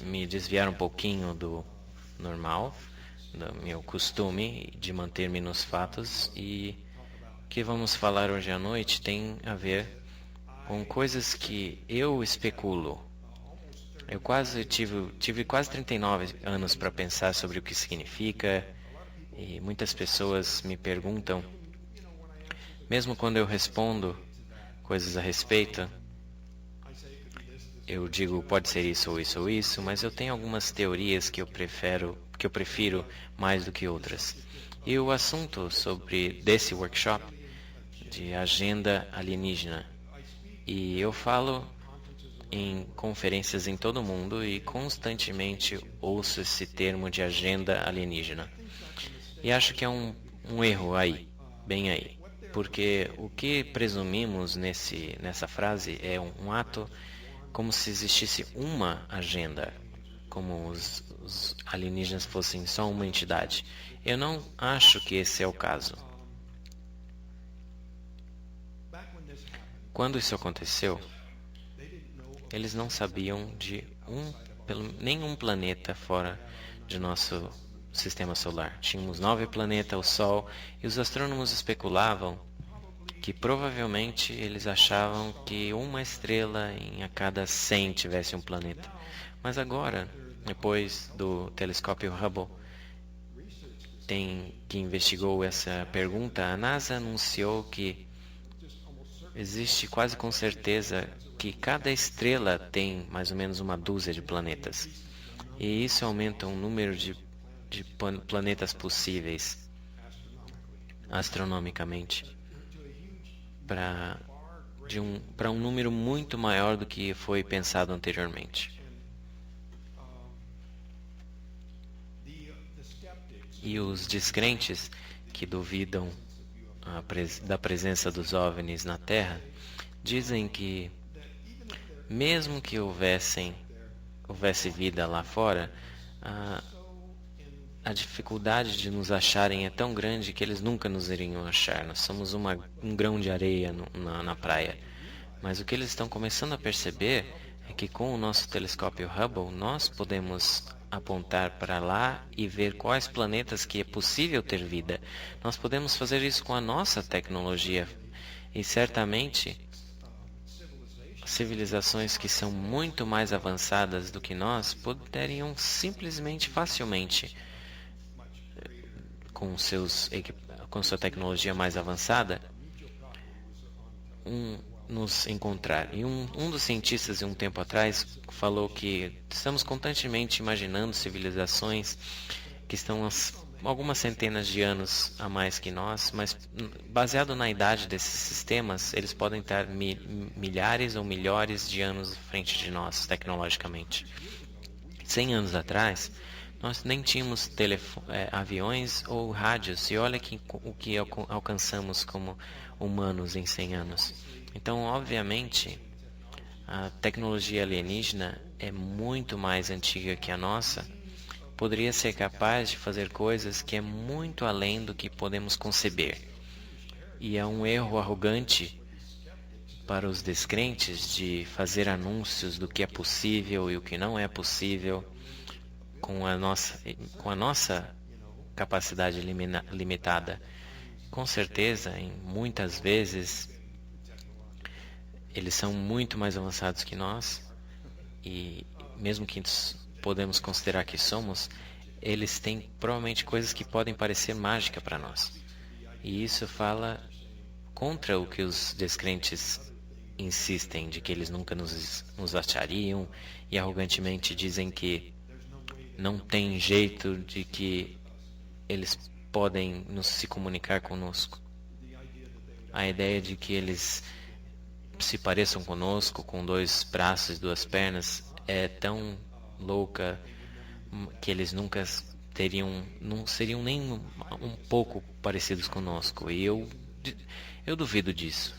me desviar um pouquinho do normal, do meu costume de manter-me nos fatos, e o que vamos falar hoje à noite tem a ver com coisas que eu especulo. Eu tive quase 39 anos para pensar sobre o que significa, e muitas pessoas me perguntam, mesmo quando eu respondo coisas a respeito, eu digo pode ser isso ou isso ou isso, mas eu tenho algumas teorias que eu prefiro mais do que outras. E o assunto desse workshop de agenda alienígena. E eu falo em conferências em todo o mundo e constantemente ouço esse termo de agenda alienígena. E acho que é um erro aí, bem aí. Porque o que presumimos nessa frase é um ato como se existisse uma agenda, como os alienígenas fossem só uma entidade. Eu não acho que esse é o caso. Quando isso aconteceu, eles não sabiam de nenhum planeta fora de nosso sistema solar. Tínhamos 9 planetas, o Sol, e os astrônomos especulavam que provavelmente eles achavam que uma estrela a cada 100 tivesse um planeta. Mas agora, depois do telescópio Hubble, que investigou essa pergunta, a NASA anunciou que existe quase com certeza que cada estrela tem mais ou menos uma dúzia de planetas. E isso aumenta o número de planetas possíveis astronomicamente para um número muito maior do que foi pensado anteriormente. E os descrentes que duvidam da presença dos OVNIs na Terra dizem que mesmo que houvesse vida lá fora, a dificuldade de nos acharem é tão grande que eles nunca nos iriam achar. Nós somos um grão de areia na praia. Mas o que eles estão começando a perceber é que com o nosso telescópio Hubble nós podemos apontar para lá e ver quais planetas que é possível ter vida. Nós podemos fazer isso com a nossa tecnologia e certamente civilizações que são muito mais avançadas do que nós poderiam simplesmente, facilmente, com sua tecnologia mais avançada, nos encontrar. E um dos cientistas, um tempo atrás, falou que estamos constantemente imaginando civilizações que estão algumas centenas de anos a mais que nós, mas baseado na idade desses sistemas, eles podem estar milhares ou milhares de anos à frente de nós, tecnologicamente. 100 anos atrás, nós nem tínhamos aviões ou rádios, e olha o que alcançamos como humanos em 100 anos. Então, obviamente, a tecnologia alienígena é muito mais antiga que a nossa, poderia ser capaz de fazer coisas que é muito além do que podemos conceber. E é um erro arrogante para os descrentes de fazer anúncios do que é possível e o que não é possível com a nossa capacidade limitada. Com certeza, muitas vezes, eles são muito mais avançados que nós, e mesmo que podemos considerar que somos, eles têm provavelmente coisas que podem parecer mágica para nós. E isso fala contra o que os descrentes insistem, de que eles nunca nos achariam, e arrogantemente dizem que não tem jeito de que eles podem se comunicar conosco. A ideia de que eles se pareçam conosco com 2 braços e 2 pernas é tão louca que eles nunca não seriam nem um pouco parecidos conosco. E eu duvido disso.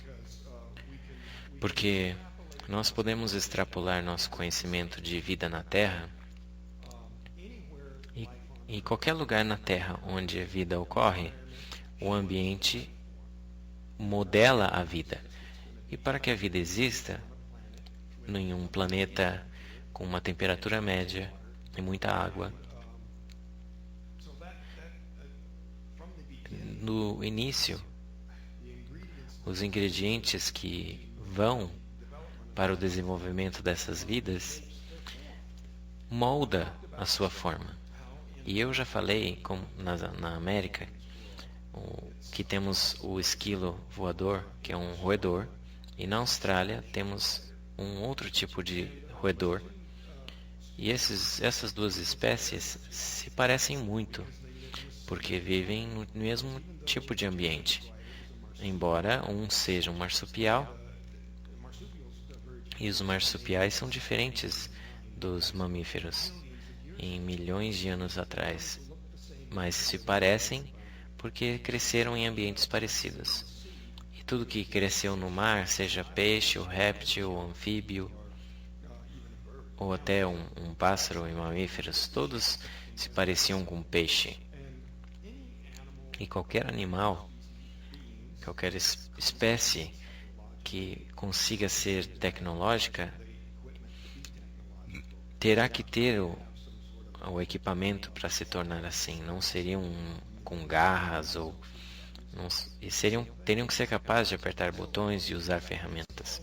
Porque nós podemos extrapolar nosso conhecimento de vida na Terra, e em qualquer lugar na Terra onde a vida ocorre, o ambiente modela a vida. E para que a vida exista em um planeta com uma temperatura média e muita água. No início, os ingredientes que vão para o desenvolvimento dessas vidas molda a sua forma. E eu já falei na América que temos o esquilo voador, que é um roedor, e na Austrália temos um outro tipo de roedor. E essas duas espécies se parecem muito, porque vivem no mesmo tipo de ambiente. Embora um seja um marsupial, e os marsupiais são diferentes dos mamíferos em milhões de anos atrás, mas se parecem porque cresceram em ambientes parecidos. E tudo que cresceu no mar, seja peixe, ou réptil, ou anfíbio, ou até um pássaro e mamíferos, todos se pareciam com peixe. E qualquer animal, qualquer espécie que consiga ser tecnológica, terá que ter o equipamento para se tornar assim. Não seriam com garras teriam que ser capazes de apertar botões e usar ferramentas.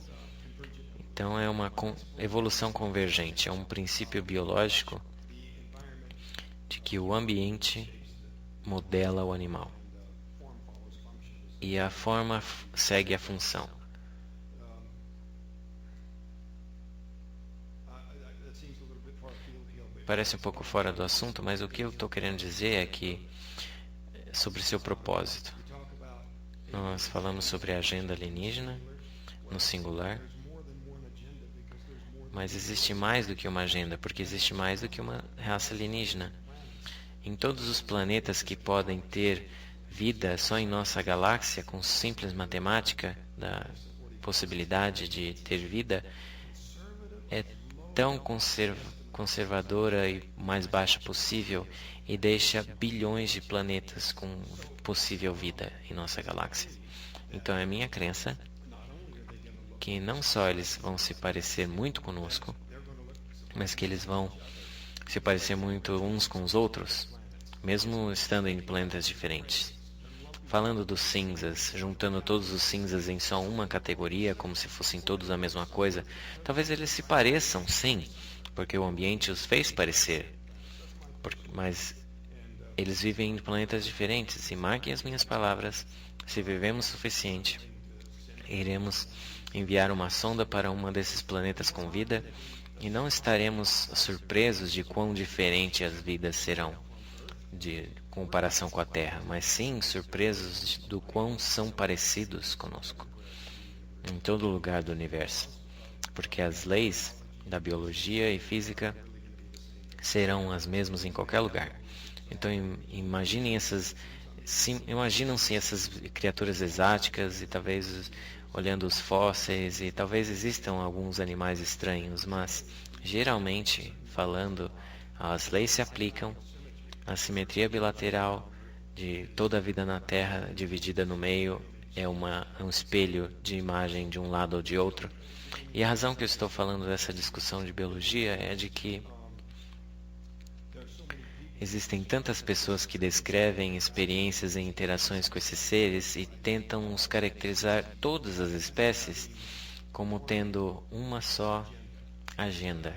Então é uma evolução convergente, é um princípio biológico de que o ambiente modela o animal e a forma segue a função. Parece um pouco fora do assunto, mas o que eu estou querendo dizer é que sobre seu propósito. Nós falamos sobre a agenda alienígena no singular, mas existe mais do que uma agenda, porque existe mais do que uma raça alienígena. Em todos os planetas que podem ter vida só em nossa galáxia, com simples matemática da possibilidade de ter vida, é tão conservadora e mais baixa possível e deixa bilhões de planetas com possível vida em nossa galáxia. Então é minha crença que não só eles vão se parecer muito conosco, mas que eles vão se parecer muito uns com os outros, mesmo estando em planetas diferentes. Falando dos cinzas, juntando todos os cinzas em só uma categoria, como se fossem todos a mesma coisa, talvez eles se pareçam, sim, porque o ambiente os fez parecer. Mas eles vivem em planetas diferentes, e marquem as minhas palavras, se vivemos o suficiente, iremos enviar uma sonda para um desses planetas com vida, e não estaremos surpresos de quão diferentes as vidas serão de comparação com a Terra, mas sim surpresos do quão são parecidos conosco em todo lugar do universo, porque as leis da biologia e física serão as mesmas em qualquer lugar. Então imaginam-se essas criaturas exóticas e talvez olhando os fósseis, e talvez existam alguns animais estranhos, mas geralmente falando, as leis se aplicam. A simetria bilateral de toda a vida na Terra dividida no meio é um espelho de imagem de um lado ou de outro. E a razão que eu estou falando dessa discussão de biologia é de que existem tantas pessoas que descrevem experiências e interações com esses seres e tentam os caracterizar todas as espécies como tendo uma só agenda.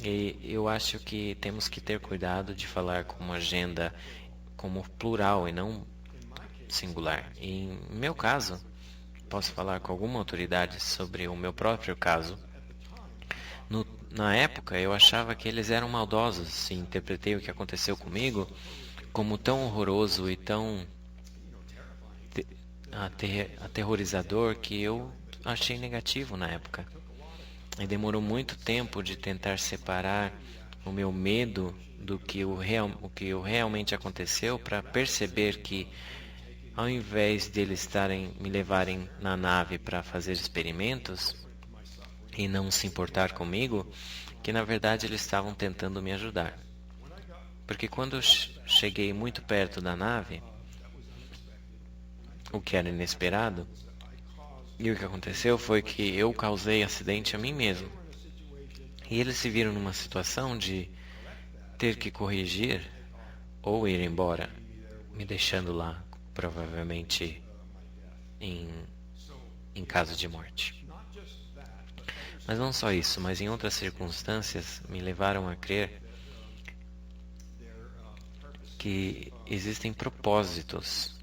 E eu acho que temos que ter cuidado de falar como agenda como plural e não singular. E em meu caso, posso falar com alguma autoridade sobre o meu próprio caso. Na época, eu achava que eles eram maldosos e interpretei o que aconteceu comigo como tão horroroso e tão aterrorizador que eu achei negativo na época. E demorou muito tempo de tentar separar o meu medo do que o que realmente aconteceu, para perceber que, ao invés deles me levarem na nave para fazer experimentos e não se importar comigo, que na verdade eles estavam tentando me ajudar. Porque quando eu cheguei muito perto da nave, o que era inesperado, e o que aconteceu foi que eu causei acidente a mim mesmo. E eles se viram numa situação de ter que corrigir ou ir embora, me deixando lá, provavelmente em caso de morte. Mas não só isso, mas em outras circunstâncias me levaram a crer que existem propósitos,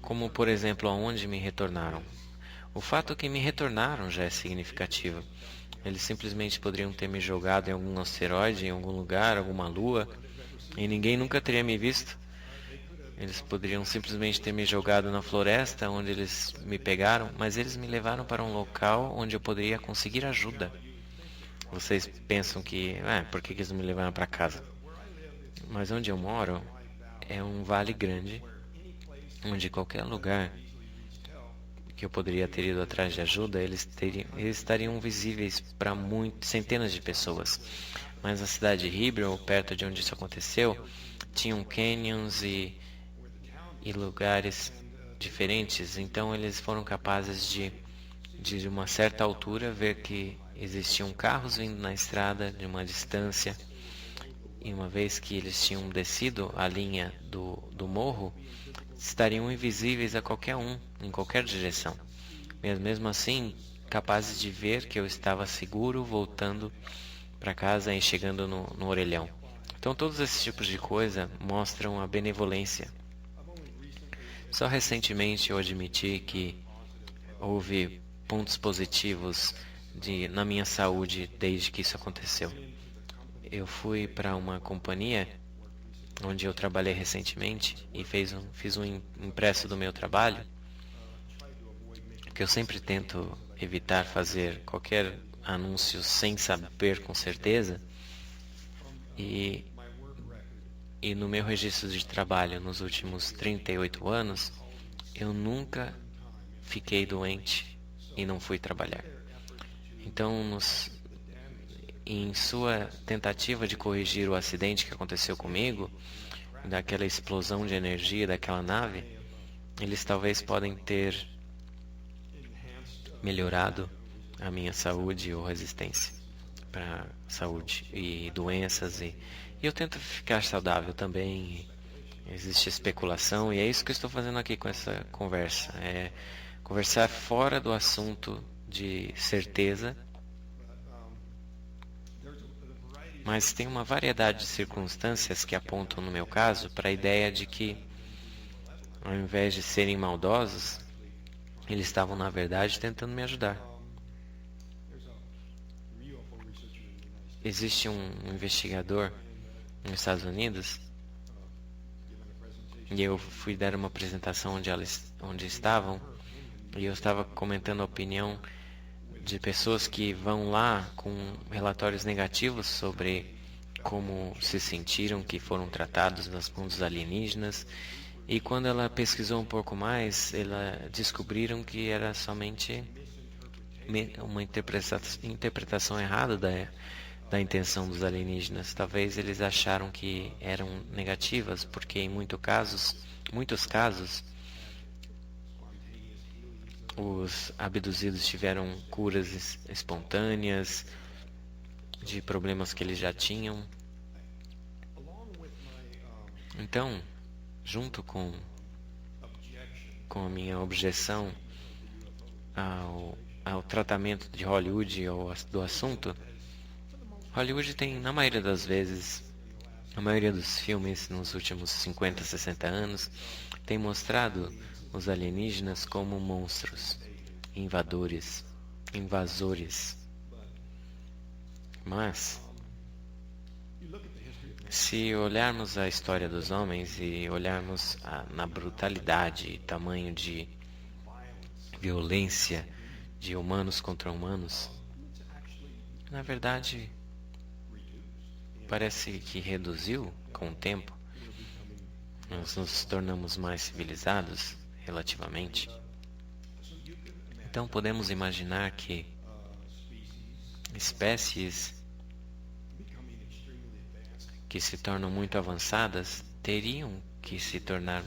como por exemplo aonde me retornaram. O fato que me retornaram já é significativo. Eles simplesmente poderiam ter me jogado em algum asteroide, em algum lugar, alguma lua, e ninguém nunca teria me visto. Eles poderiam simplesmente ter me jogado na floresta onde eles me pegaram, mas eles me levaram para um local onde eu poderia conseguir ajuda. Vocês pensam que, por que eles não me levaram para casa? Mas onde eu moro é um vale grande, onde qualquer lugar que eu poderia ter ido atrás de ajuda, eles estariam visíveis para centenas de pessoas. Mas na cidade de Hebron, perto de onde isso aconteceu, tinham canyons e lugares diferentes. Então eles foram capazes de uma certa altura, ver que existiam carros vindo na estrada de uma distância. E uma vez que eles tinham descido a linha do morro, estariam invisíveis a qualquer um, em qualquer direção. Mas mesmo assim, capazes de ver que eu estava seguro, voltando para casa e chegando no orelhão. Então todos esses tipos de coisa mostram a benevolência. Só recentemente eu admiti que houve pontos positivos na minha saúde desde que isso aconteceu. Eu fui para uma companhia onde eu trabalhei recentemente e fiz um impresso do meu trabalho, que eu sempre tento evitar fazer qualquer anúncio sem saber com certeza. E no meu registro de trabalho nos últimos 38 anos, eu nunca fiquei doente e não fui trabalhar. Então, em sua tentativa de corrigir o acidente que aconteceu comigo, daquela explosão de energia daquela nave, eles talvez podem ter melhorado a minha saúde ou resistência para saúde e doenças, e eu tento ficar saudável também. Existe especulação e é isso que eu estou fazendo aqui com essa conversa, é conversar fora do assunto de certeza. Mas tem uma variedade de circunstâncias que apontam, no meu caso, para a ideia de que, ao invés de serem maldosos, eles estavam, na verdade, tentando me ajudar. Existe um investigador nos Estados Unidos, e eu fui dar uma apresentação onde estavam, e eu estava comentando a opinião de pessoas que vão lá com relatórios negativos sobre como se sentiram, que foram tratados nas mãos dos alienígenas. E quando ela pesquisou um pouco mais, descobriram que era somente uma interpretação errada da intenção dos alienígenas. Talvez eles acharam que eram negativas, porque em muitos casos, os abduzidos tiveram curas espontâneas de problemas que eles já tinham. Então, junto com a minha objeção ao tratamento de Hollywood ou do assunto, Hollywood tem, na maioria das vezes, a maioria dos filmes nos últimos 50, 60 anos, tem mostrado os alienígenas como monstros, invasores. Mas, se olharmos a história dos homens e olharmos na brutalidade e tamanho de violência de humanos contra humanos, na verdade, parece que reduziu com o tempo. Nós nos tornamos mais civilizados, relativamente. Então podemos imaginar que espécies que se tornam muito avançadas teriam que se tornar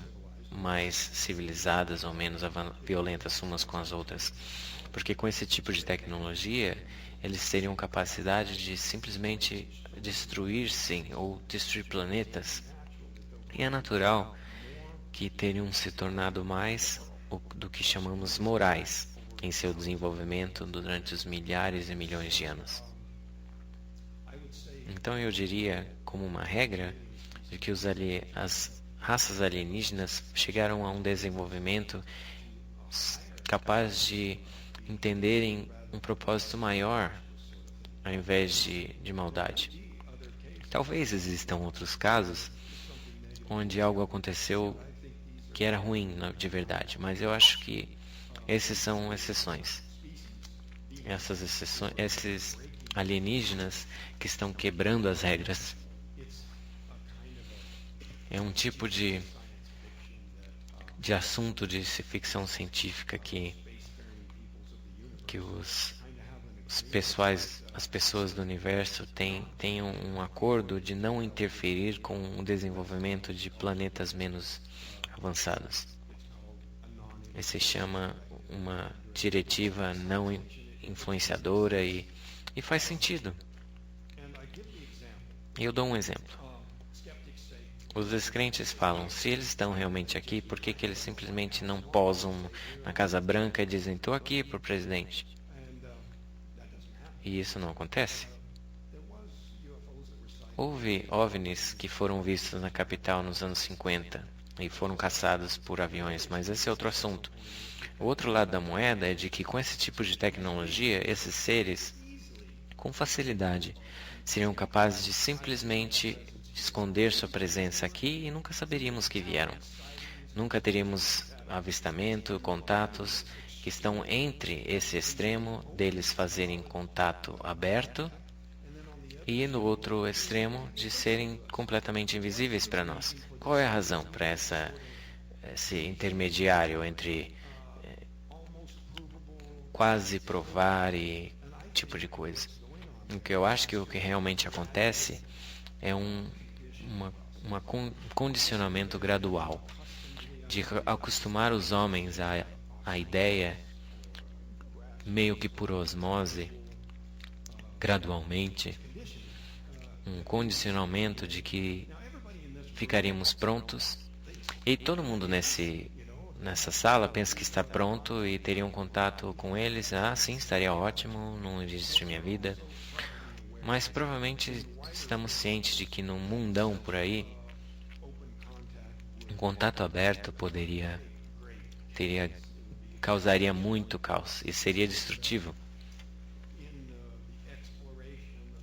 mais civilizadas ou menos violentas umas com as outras. Porque com esse tipo de tecnologia, eles teriam capacidade de simplesmente destruir-se ou destruir planetas. E é natural que teriam se tornado mais do que chamamos morais em seu desenvolvimento durante os milhares e milhões de anos. Então eu diria, como uma regra, de que as raças alienígenas chegaram a um desenvolvimento capaz de entenderem um propósito maior ao invés de maldade. Talvez existam outros casos onde algo aconteceu que era ruim de verdade, mas eu acho que esses são exceções. Essas exceções, esses alienígenas que estão quebrando as regras. É um tipo de assunto de ficção científica que as pessoas do universo têm um acordo de não interferir com o desenvolvimento de planetas menos avançados. Esse se chama uma diretiva não influenciadora e faz sentido. Eu dou um exemplo. Os descrentes falam, se eles estão realmente aqui, por que eles simplesmente não posam na Casa Branca e dizem, estou aqui para o presidente? E isso não acontece. Houve OVNIs que foram vistos na capital nos anos 50 e foram caçados por aviões, mas esse é outro assunto. O outro lado da moeda é de que com esse tipo de tecnologia, esses seres, com facilidade, seriam capazes de simplesmente esconder sua presença aqui e nunca saberíamos que vieram. Nunca teríamos avistamento, contatos que estão entre esse extremo deles fazerem contato aberto e no outro extremo de serem completamente invisíveis para nós. Qual é a razão para esse intermediário entre quase provar e tipo de coisa? O que eu acho que o que realmente acontece é um condicionamento gradual de acostumar os homens à ideia, meio que por osmose, gradualmente, um condicionamento de que ficaríamos prontos. E todo mundo nessa sala pensa que está pronto e teria um contato com eles. Ah, sim, estaria ótimo, não existe minha vida. Mas provavelmente estamos cientes de que no mundão por aí, um contato aberto causaria muito caos e seria destrutivo.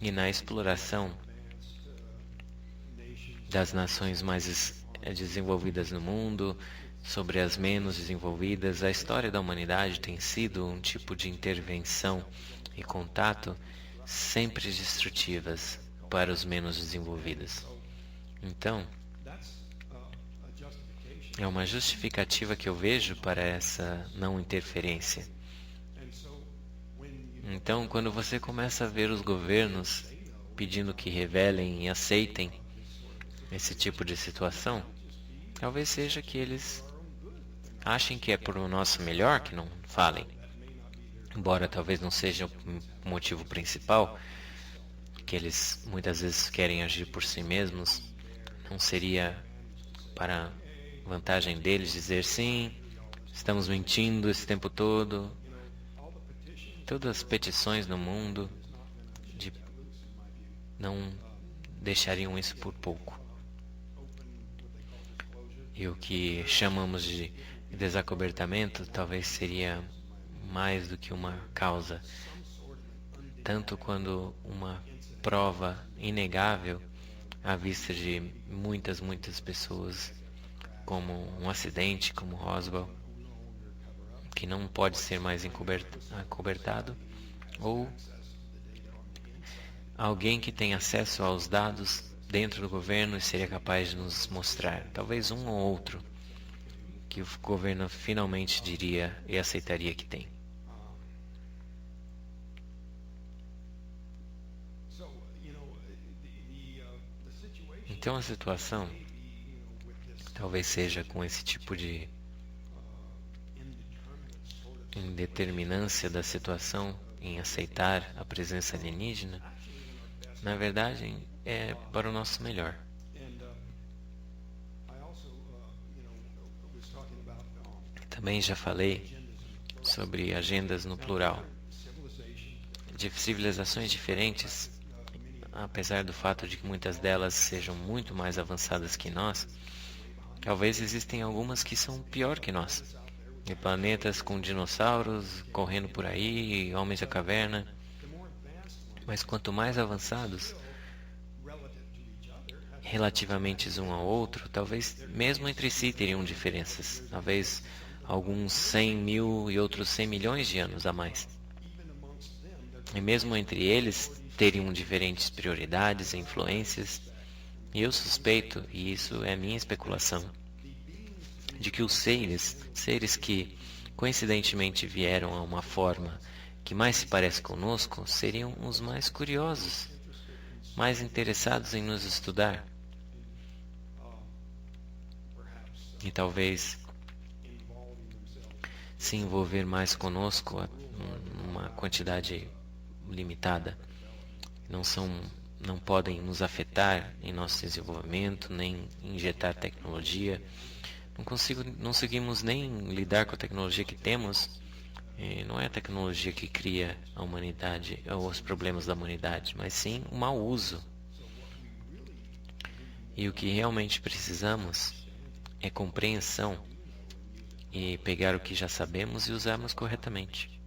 E na exploração das nações mais desenvolvidas no mundo, sobre as menos desenvolvidas, a história da humanidade tem sido um tipo de intervenção e contato sempre destrutivas para os menos desenvolvidos. Então, é uma justificativa que eu vejo para essa não interferência. Então, quando você começa a ver os governos pedindo que revelem e aceitem esse tipo de situação, talvez seja que eles achem que é por o nosso melhor que não falem. Embora talvez não seja o motivo principal, que eles muitas vezes querem agir por si mesmos, não seria para vantagem deles dizer sim, estamos mentindo esse tempo todo. Todas as petições no mundo não deixariam isso por pouco. E o que chamamos de desacobertamento talvez seria mais do que uma causa, tanto quando uma prova inegável à vista de muitas pessoas, como um acidente como Roswell, que não pode ser mais acobertado, ou alguém que tem acesso aos dados dentro do governo e seria capaz de nos mostrar, talvez um ou outro, que o governo finalmente diria e aceitaria que tem. Então a situação Talvez seja com esse tipo de indeterminância da situação em aceitar a presença alienígena, na verdade é para o nosso melhor. Também já falei sobre agendas no plural, de civilizações diferentes, apesar do fato de que muitas delas sejam muito mais avançadas que nós. Talvez existem algumas que são pior que nós. E planetas com dinossauros correndo por aí, homens da caverna. Mas quanto mais avançados, relativamente um ao outro, talvez mesmo entre si teriam diferenças. Talvez alguns 100 mil e outros 100 milhões de anos a mais. E mesmo entre eles teriam diferentes prioridades e influências. E eu suspeito, e isso é minha especulação, de que os seres que coincidentemente vieram a uma forma que mais se parece conosco, seriam os mais curiosos, mais interessados em nos estudar. E talvez se envolver mais conosco numa quantidade limitada. Não podem nos afetar em nosso desenvolvimento, nem injetar tecnologia. Não conseguimos nem lidar com a tecnologia que temos. E não é a tecnologia que cria a humanidade ou os problemas da humanidade, mas sim o mau uso. E o que realmente precisamos é compreensão e pegar o que já sabemos e usarmos corretamente.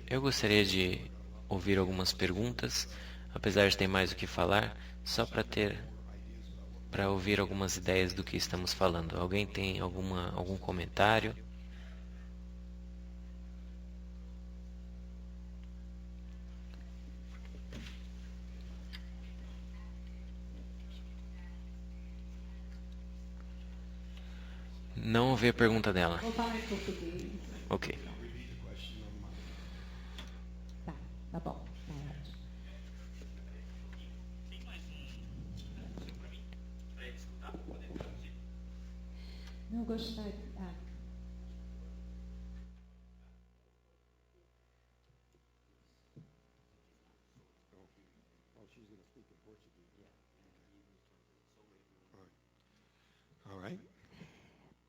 Eu gostaria de ouvir algumas perguntas, apesar de ter mais o que falar, só para ouvir algumas ideias do que estamos falando. Alguém tem algum comentário? Não ouvi a pergunta dela. Vou falar em português. Ok. Tá bom. Não gostaria.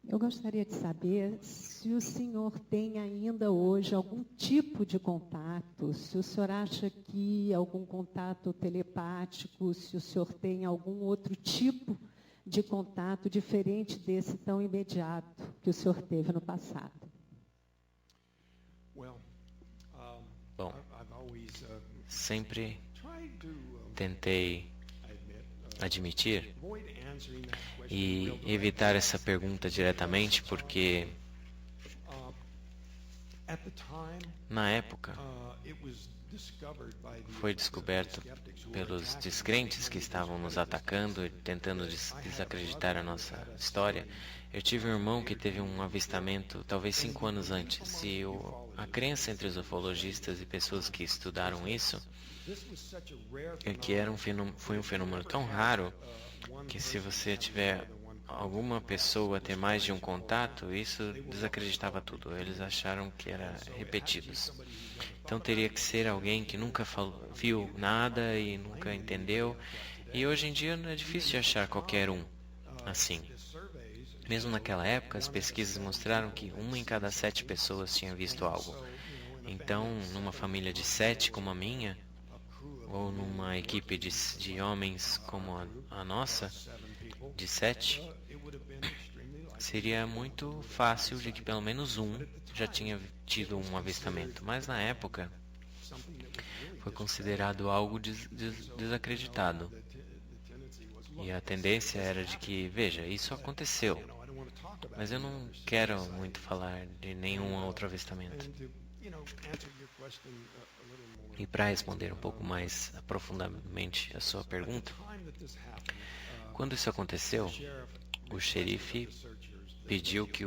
Eu gostaria de saber se o senhor tem ainda hoje algum tipo de contato, se o senhor acha que algum contato telepático, se o senhor tem algum outro tipo de contato diferente desse tão imediato que o senhor teve no passado. Bom, sempre tentei admitir e evitar essa pergunta diretamente, porque na época foi descoberto pelos descrentes que estavam nos atacando e tentando desacreditar a nossa história. Eu tive um irmão que teve um avistamento talvez 5 anos antes, e a crença entre os ufologistas e pessoas que estudaram isso é que foi um fenômeno tão raro que se você tiver alguma pessoa ter mais de um contato, isso desacreditava tudo. Eles acharam que era repetidos. Então teria que ser alguém que nunca viu nada e nunca entendeu. E hoje em dia é difícil de achar qualquer um assim. Mesmo naquela época, as pesquisas mostraram que 1 em cada 7 pessoas tinha visto algo. Então, numa família de 7 como a minha, ou numa equipe de homens como a nossa, de 7, seria muito fácil de que pelo menos um já tinha tido um avistamento. Mas na época foi considerado algo desacreditado. E a tendência era de que, veja, isso aconteceu. Mas eu não quero muito falar de nenhum outro avistamento. E para responder um pouco mais aprofundadamente a sua pergunta, quando isso aconteceu, o xerife pediu que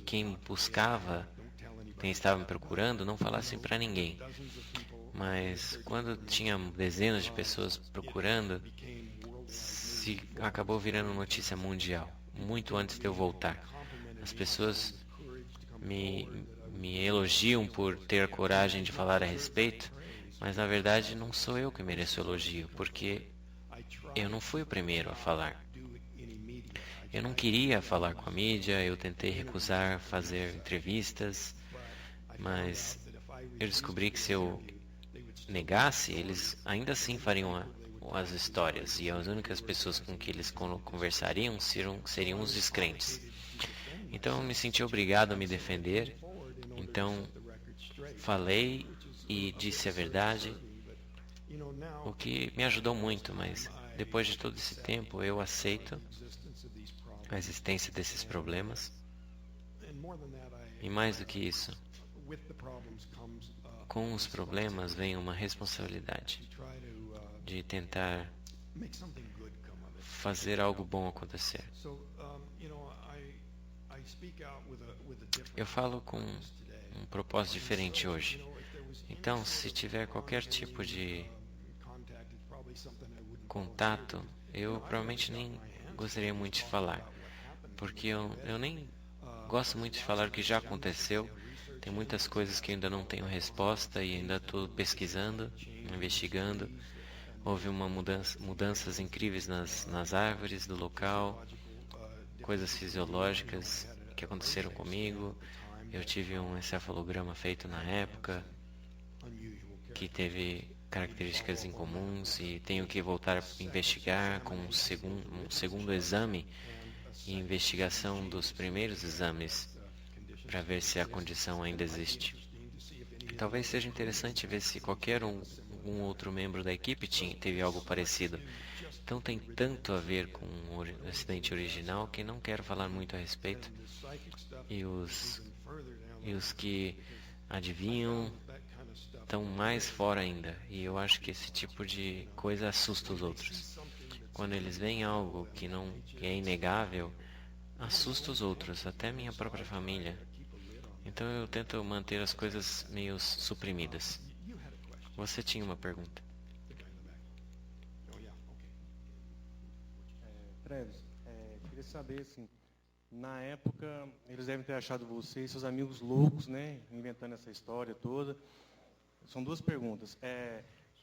quem buscava, quem estava me procurando, não falassem para ninguém. Mas quando tinha dezenas de pessoas procurando, se acabou virando notícia mundial, muito antes de eu voltar. As pessoas me elogiam por ter coragem de falar a respeito, mas na verdade não sou eu que mereço elogio, porque eu não fui o primeiro a falar. Eu não queria falar com a mídia, eu tentei recusar fazer entrevistas, mas eu descobri que se eu negasse, eles ainda assim fariam as histórias, e as únicas pessoas com que eles conversariam seriam os descrentes. Então eu me senti obrigado a me defender, então falei e disse a verdade, o que me ajudou muito, mas depois de todo esse tempo eu aceito a existência desses problemas, e mais do que isso, com os problemas vem uma responsabilidade de tentar fazer algo bom acontecer. Eu falo com um propósito diferente hoje. Então, se tiver qualquer tipo de contato, eu provavelmente nem gostaria muito de falar, porque eu nem gosto muito de falar o que já aconteceu. Tem muitas coisas que ainda não tenho resposta e ainda estou pesquisando, investigando. Houve mudanças incríveis nas árvores do local, coisas fisiológicas que aconteceram comigo. Eu tive um encefalograma feito na época que teve características incomuns e tenho que voltar a investigar com um segundo exame e investigação dos primeiros exames para ver se a condição ainda existe. Talvez seja interessante ver se qualquer um outro membro da equipe teve algo parecido. Então tem tanto a ver com o acidente original que não quero falar muito a respeito. E os que adivinham estão mais fora ainda. E eu acho que esse tipo de coisa assusta os outros. Quando eles veem algo que é inegável, assusta os outros, até minha própria família. Então eu tento manter as coisas meio suprimidas. Você tinha uma pergunta? Travis, queria saber, assim, na época, eles devem ter achado você e seus amigos loucos, né, inventando essa história toda. São duas perguntas.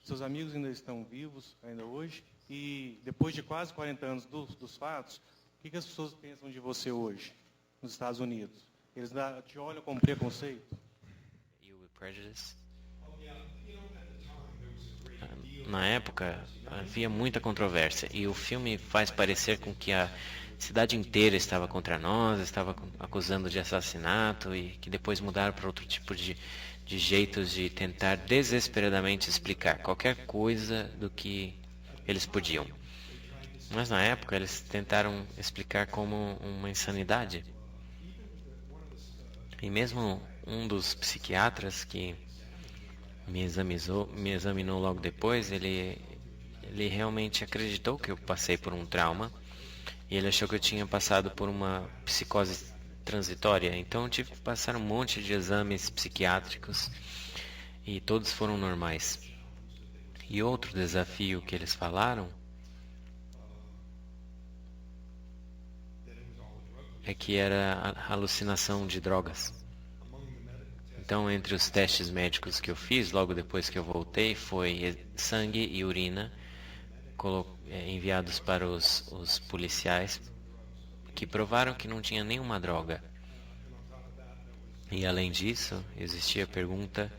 Seus amigos ainda estão vivos, ainda hoje? E depois de quase 40 anos dos fatos, o que as pessoas pensam de você hoje, nos Estados Unidos? Eles te olham com preconceito? Na época, havia muita controvérsia e o filme faz parecer com que a cidade inteira estava contra nós, estava acusando de assassinato e que depois mudaram para outro tipo de jeitos de tentar desesperadamente explicar qualquer coisa do que eles podiam. Mas na época eles tentaram explicar como uma insanidade. E mesmo um dos psiquiatras que me examinou logo depois, ele realmente acreditou que eu passei por um trauma e ele achou que eu tinha passado por uma psicose transitória. Então eu tive que passar um monte de exames psiquiátricos e todos foram normais. E outro desafio que eles falaram é que era a alucinação de drogas. Então, entre os testes médicos que eu fiz, logo depois que eu voltei, foi sangue e urina enviados para os policiais, que provaram que não tinha nenhuma droga. E além disso, existia a pergunta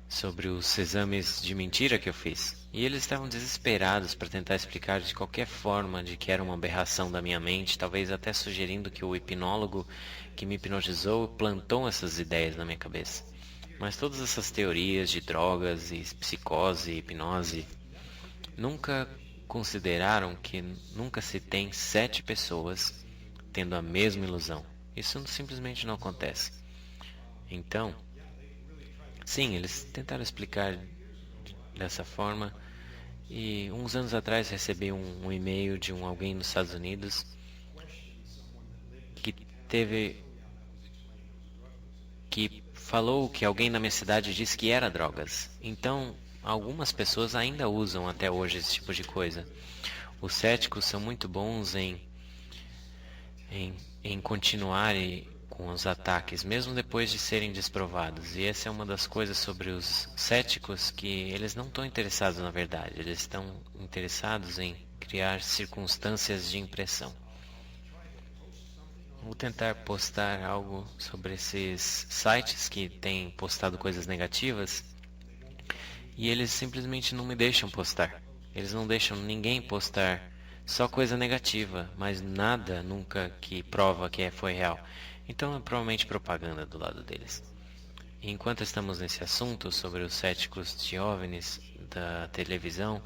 sobre os exames de mentira que eu fiz. E eles estavam desesperados para tentar explicar de qualquer forma de que era uma aberração da minha mente, talvez até sugerindo que o hipnólogo que me hipnotizou plantou essas ideias na minha cabeça. Mas todas essas teorias de drogas e psicose e hipnose nunca consideraram que nunca se tem 7 pessoas tendo a mesma ilusão. Isso simplesmente não acontece. Então, sim, eles tentaram explicar dessa forma. E uns anos atrás recebi um e-mail de alguém nos Estados Unidos que teve que falou que alguém na minha cidade disse que era drogas. Então, algumas pessoas ainda usam até hoje esse tipo de coisa. Os céticos são muito bons em continuar com os ataques, mesmo depois de serem desprovados. E essa é uma das coisas sobre os céticos, que eles não estão interessados na verdade, eles estão interessados em criar circunstâncias de impressão. Vou tentar postar algo sobre esses sites que têm postado coisas negativas e eles simplesmente não me deixam postar. Eles não deixam ninguém postar só coisa negativa, mas nada nunca que prova que foi real. Então é provavelmente propaganda do lado deles. E enquanto estamos nesse assunto sobre os céticos de OVNIs da televisão,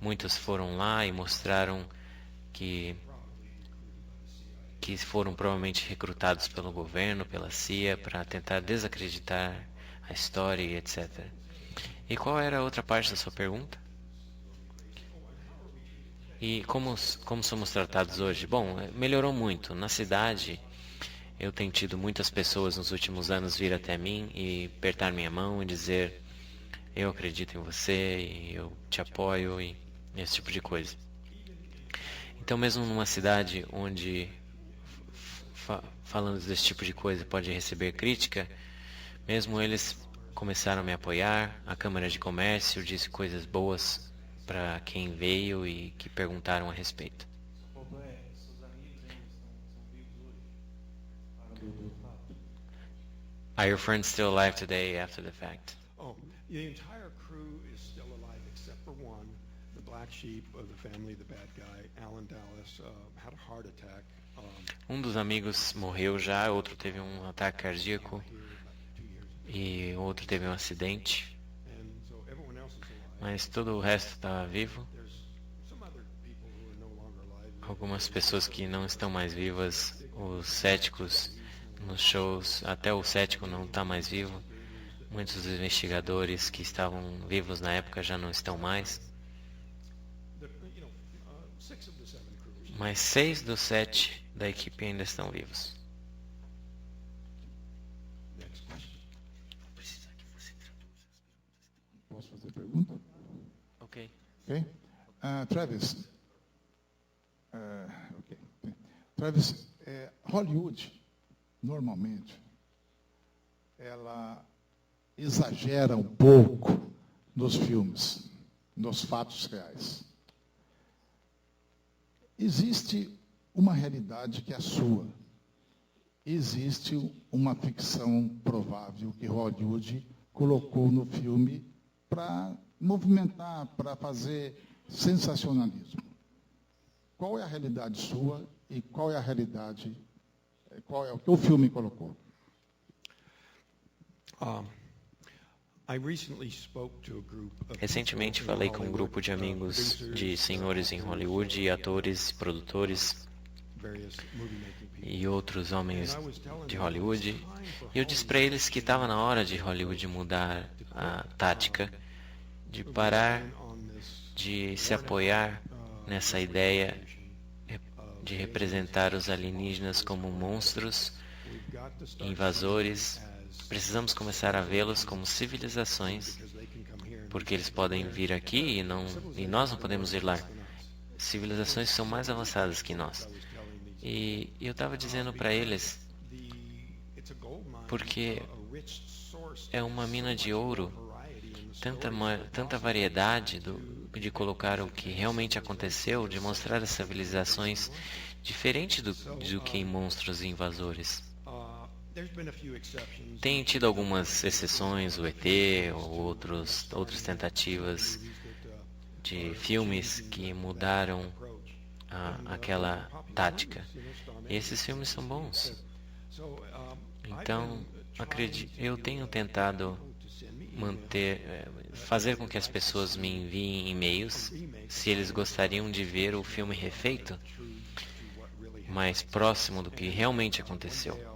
muitos foram lá e mostraram que foram provavelmente recrutados pelo governo, pela CIA, para tentar desacreditar a história e etc. E qual era a outra parte da sua pergunta? E como somos tratados hoje? Bom, melhorou muito. Na cidade, eu tenho tido muitas pessoas nos últimos anos vir até mim e apertar minha mão e dizer: eu acredito em você, e eu te apoio, e esse tipo de coisa. Então, mesmo numa cidade onde falando desse tipo de coisa pode receber crítica, mesmo eles começaram a me apoiar. A Câmara de Comércio disse coisas boas para quem veio e que perguntaram a respeito. Are your friends still alive today after the fact? Oh, the entire crew is still alive except for one, the black sheep of the family, the bad guy, Alan Dallas, had a heart attack. Um dos amigos morreu já, outro teve um ataque cardíaco e outro teve um acidente, mas todo o resto está vivo. Algumas pessoas que não estão mais vivas, os céticos nos shows, até o cético não está mais vivo. Muitos dos investigadores que estavam vivos na época já não estão mais. Mas 6 dos 7 da equipe ainda estão vivos. Posso fazer pergunta? Ok. Ok. Travis. Ok. Travis, Hollywood, normalmente, ela exagera um pouco nos filmes, nos fatos reais. Existe uma realidade que é a sua. Existe uma ficção provável que Hollywood colocou no filme para movimentar, para fazer sensacionalismo. Qual é a realidade sua e qual é a realidade, qual é o que o filme colocou? Recentemente falei com um grupo de amigos de senhores em Hollywood, atores, produtores e outros homens de Hollywood, e eu disse para eles que estava na hora de Hollywood mudar a tática, de parar de se apoiar nessa ideia de representar os alienígenas como monstros, invasores. Precisamos começar a vê-los como civilizações, porque eles podem vir aqui e nós não podemos ir lá. Civilizações que são mais avançadas que nós. E eu estava dizendo para eles, porque é uma mina de ouro, tanta variedade de colocar o que realmente aconteceu, de mostrar as civilizações diferentes do que em monstros e invasores. Tem tido algumas exceções, o ET, ou outras tentativas de filmes que mudaram aquela tática. E esses filmes são bons. Então, eu tenho tentado fazer com que as pessoas me enviem e-mails se eles gostariam de ver o filme refeito, mais próximo do que realmente aconteceu.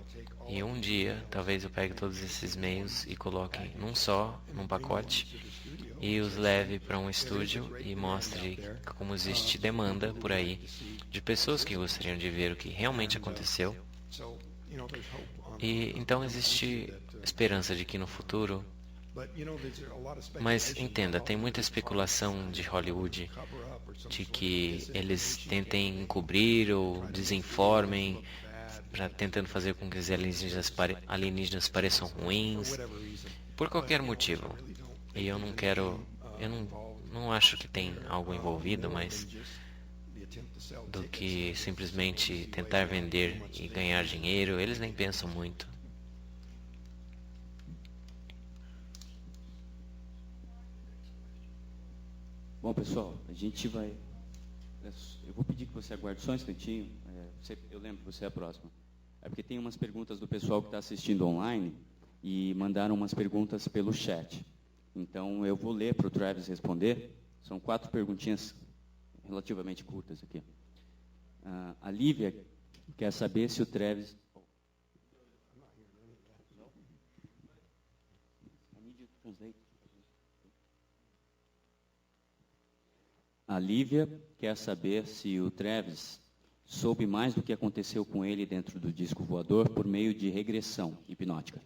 E um dia, talvez eu pegue todos esses e-mails e coloque num pacote, e os leve para um estúdio e mostre como existe demanda por aí de pessoas que gostariam de ver o que realmente aconteceu. E então existe esperança de que no futuro... Mas entenda, tem muita especulação de Hollywood de que eles tentem encobrir ou desinformem, tentando fazer com que os alienígenas pareçam ruins, por qualquer motivo. E eu não acho que tem algo envolvido, mas do que simplesmente tentar vender e ganhar dinheiro, eles nem pensam muito. Bom, pessoal, a gente vai... Eu vou pedir que você aguarde só um instantinho. Eu lembro que você é a próxima. É porque tem umas perguntas do pessoal que está assistindo online e mandaram umas perguntas pelo chat. Então, eu vou ler para o Travis responder. São 4 perguntinhas relativamente curtas aqui. A Lívia quer saber se o Travis... A Lívia quer saber se o Travis soube mais do que aconteceu com ele dentro do disco voador por meio de regressão hipnótica.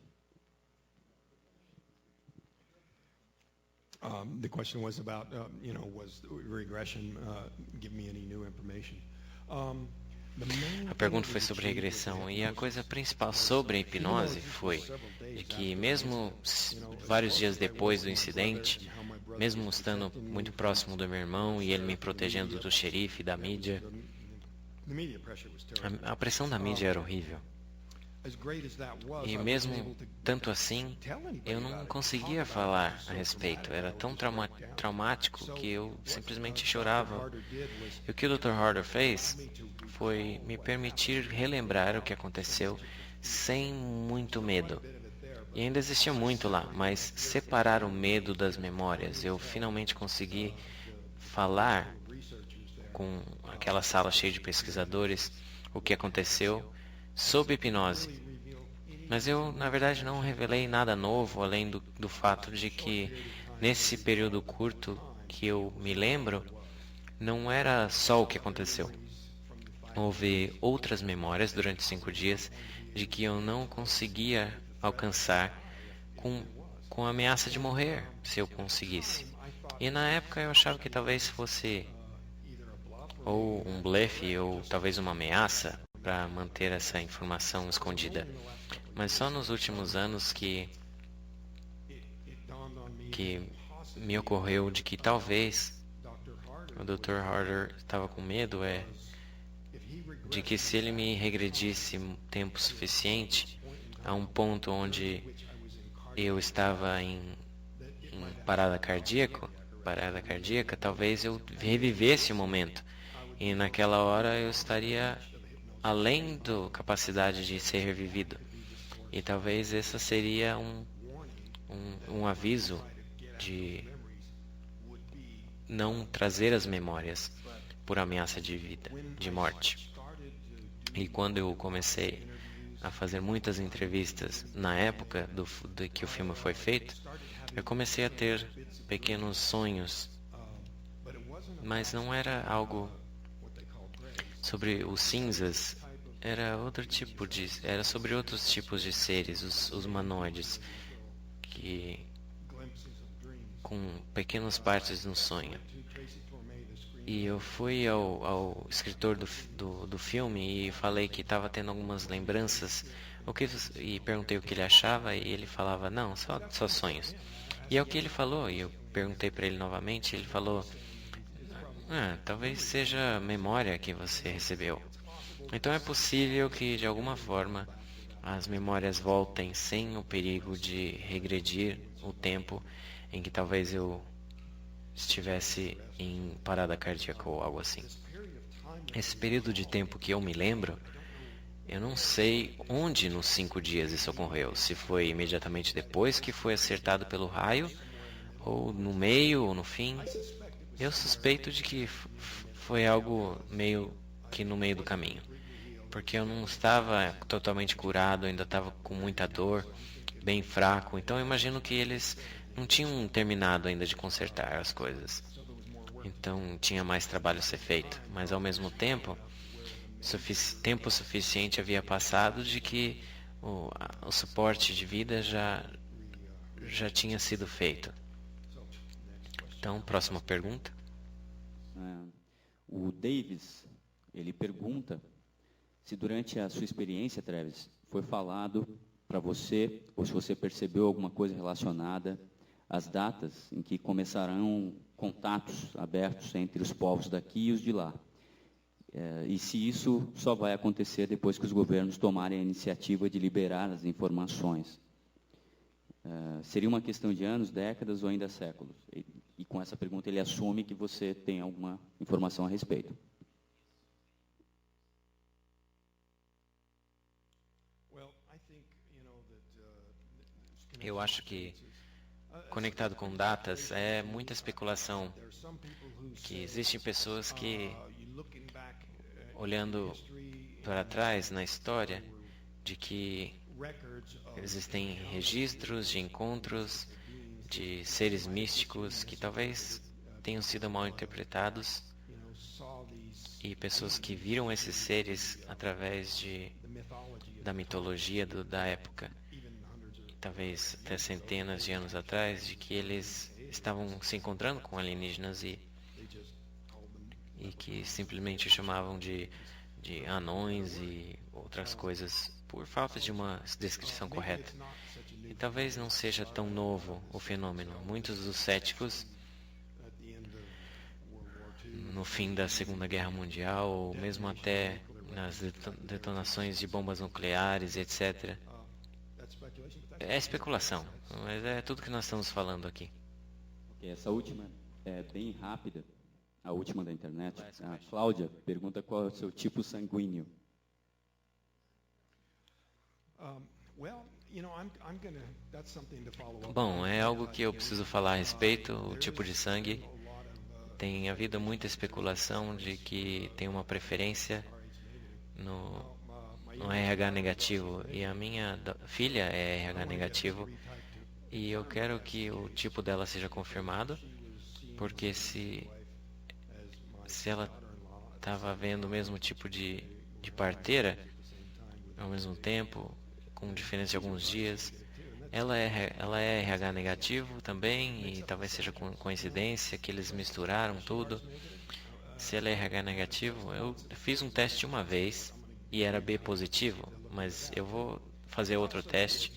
The question was about, was regression give me any new information? A pergunta foi sobre regressão, e a coisa principal sobre a hipnose foi de que mesmo vários dias depois do incidente, mesmo estando muito próximo do meu irmão e ele me protegendo do xerife e da mídia, a pressão da mídia era horrível. E mesmo tanto assim, eu não conseguia falar a respeito. Era tão traumático que eu simplesmente chorava. E o que o Dr. Harder fez foi me permitir relembrar o que aconteceu sem muito medo. E ainda existia muito lá, mas separar o medo das memórias. Eu finalmente consegui falar com aquela sala cheia de pesquisadores o que aconteceu sob hipnose. Mas eu, na verdade, não revelei nada novo, além do fato de que, nesse período curto que eu me lembro, não era só o que aconteceu. Houve outras memórias durante 5 dias de que eu não conseguia alcançar com a ameaça de morrer, se eu conseguisse. E na época eu achava que talvez fosse ou um blefe ou talvez uma ameaça para manter essa informação escondida. Mas só nos últimos anos que me ocorreu de que talvez o Dr. Harder estava com medo de que se ele me regredisse tempo suficiente a um ponto onde eu estava em parada cardíaca, talvez eu revivesse o momento. E naquela hora eu estaria além da capacidade de ser revivido. E talvez esse seria um aviso de não trazer as memórias por ameaça de morte. E quando eu comecei a fazer muitas entrevistas na época de que o filme foi feito, eu comecei a ter pequenos sonhos, mas não era algo sobre os cinzas, era sobre outros tipos de seres, os humanoides, com pequenas partes no sonho. E eu fui ao escritor do filme e falei que estava tendo algumas lembranças, e perguntei o que ele achava, e ele falava, não, só sonhos. E é o que ele falou, e eu perguntei para ele novamente, e ele falou, talvez seja memória que você recebeu. Então é possível que, de alguma forma, as memórias voltem sem o perigo de regredir o tempo em que talvez eu estivesse em parada cardíaca ou algo assim. Esse período de tempo que eu me lembro, eu não sei onde nos 5 dias isso ocorreu. Se foi imediatamente depois que foi acertado pelo raio, ou no meio, ou no fim. Eu suspeito de que foi algo meio que no meio do caminho. Porque eu não estava totalmente curado, ainda estava com muita dor, bem fraco. Então eu imagino que eles não tinham terminado ainda de consertar as coisas. Então tinha mais trabalho a ser feito. Mas ao mesmo tempo, tempo suficiente havia passado de que o suporte de vida já tinha sido feito. Então, próxima pergunta. O Davis, ele pergunta se durante a sua experiência, Travis, foi falado para você, ou se você percebeu alguma coisa relacionada às datas em que começarão contatos abertos entre os povos daqui e os de lá. E se isso só vai acontecer depois que os governos tomarem a iniciativa de liberar as informações. Seria uma questão de anos, décadas ou ainda séculos? E com essa pergunta ele assume que você tem alguma informação a respeito. Eu acho que, conectado com datas, é muita especulação, que existem pessoas que, olhando para trás na história, de que existem registros de encontros de seres místicos que talvez tenham sido mal interpretados, e pessoas que viram esses seres através da mitologia da época, talvez até centenas de anos atrás, de que eles estavam se encontrando com alienígenas e que simplesmente chamavam de anões e outras coisas por falta de uma descrição correta. E talvez não seja tão novo o fenômeno. Muitos dos céticos, no fim da Segunda Guerra Mundial, ou mesmo até nas detonações de bombas nucleares, etc., é especulação, mas é tudo que nós estamos falando aqui. Essa última é bem rápida, a última da internet. A Cláudia pergunta qual é o seu tipo sanguíneo. Bom, é algo que eu preciso falar a respeito, o tipo de sangue. Tem havido muita especulação de que tem uma preferência no RH negativo, e a minha filha é RH negativo, e eu quero que o tipo dela seja confirmado, porque se ela estava vendo o mesmo tipo de parteira ao mesmo tempo, com diferença de alguns dias, ela é RH negativo também, e talvez seja coincidência que eles misturaram tudo. Se ela é RH negativo, eu fiz um teste uma vez e era B positivo, mas eu vou fazer outro teste.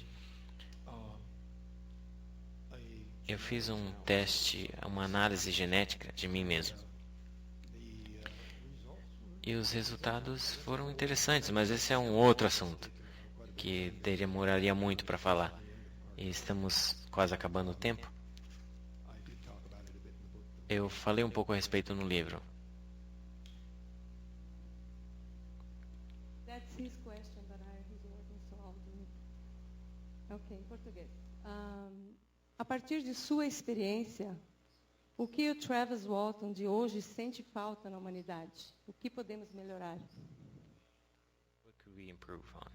Eu fiz um teste, uma análise genética de mim mesmo. E os resultados foram interessantes, mas esse é um outro assunto que demoraria muito para falar. E estamos quase acabando o tempo. Eu falei um pouco a respeito no livro. That's his question, but he's working, so I'll do it. Ok, em português. A partir de sua experiência, o que o Travis Walton de hoje sente falta na humanidade? O que podemos melhorar? What could we improve on?